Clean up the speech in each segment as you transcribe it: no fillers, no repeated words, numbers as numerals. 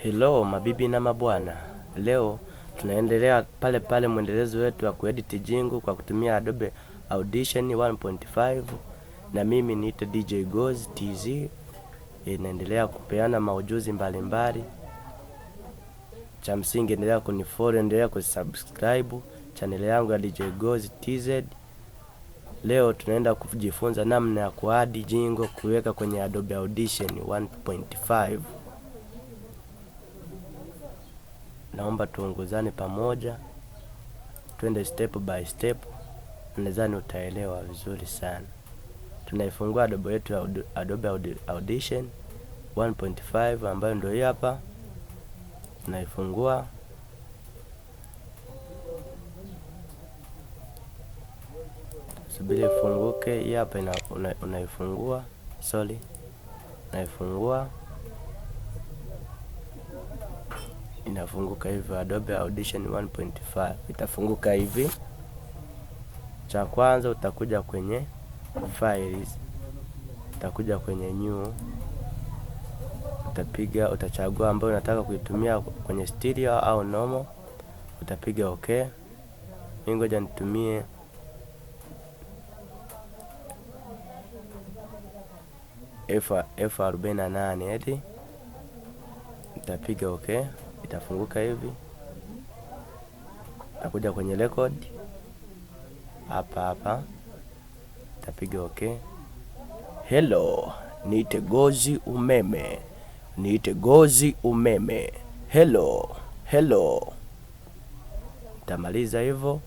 Hello mabibi na mabwana, leo tunaendelea pale pale mwendelezo wetu wa kuedit jingle kwa kutumia Adobe Audition 1.5 na mimi niite DJ Goz TZ. Naendelea kupeana maujuzi mbalimbali. Cha msingi endelea kunifollow, endelea kusubscribe channel yangu ya DJ Goz TZ. Leo tunaenda kujifunza namna ya kuadi jingle kuweka kwenye Adobe Audition 1.5. Naomba tuongozane pamoja, twende step by step, nadhani utaelewa vizuri sana. Tunaifungua Adobe yetu Adobe Audition 1.5 ambayo ndio hii hapa. Tunaifungua. Subiri ifunguke, hii hapa unaifungua. Naifungua. Inafunguka hivi Adobe Audition 1.5. Itafunguka hivi. Cha kwanza utakuja kwenye files. Utakuja kwenye new. Utachagua ambayo unataka kuitumia kwenye stereo au normal. Utapiga okay. Ngoja nitumie F48 eti. Utapiga okay. Itafunguka hivi. Utakuja kwenye record hapa. Utapiga okay. Hello, niite Gozi umeme. Hello. Utamaliza hivyo.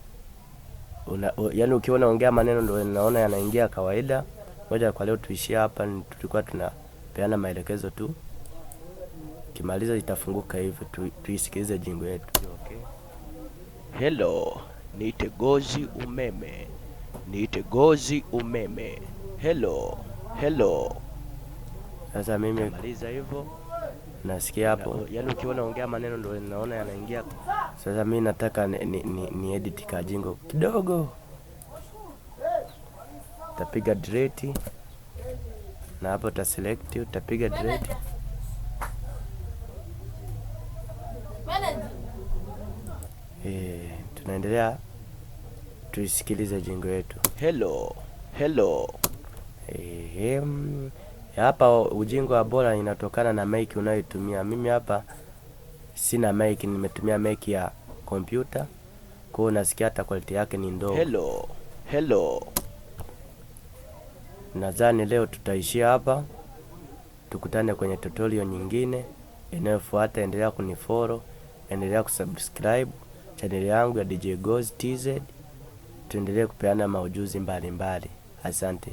Yaani ukiona ongea maneno ndio naona yanaingia kawaida. Ngoja kwa leo tuishie hapa, tulikuwa tunapeana maelekezo tu. Kimaliza itafunguka hivi, tuisikilize jingle yetu. Okay. Hello, niite Gozi umeme. Hello. Sasa mimi maliza hivyo. Nasikia hapo. Yaani ukiona ongea maneno ndio naona yanaingia. Sasa mimi nataka ni edit ka jingle kidogo. Utapiga delete. Na hapo uta select, utapiga delete. Tunaendelea, tuisikilize jingle yetu. Hello. Hapa ujingo wa bora inatokana na mic unayotumia. Mimi hapa sina mic, nimetumia mic ya kompyuta. Kwa hiyo nasikia hata quality yake ni ndogo. Hello. Nadhani leo tutaishia hapa. Tukutane kwenye tutorial nyingine inayofuata. Endelea kunifollow, endelea kusubscribe channel yangu ya DJ Goz TZ. Tuendelee kupeana maujuzi mbalimbali. Asante.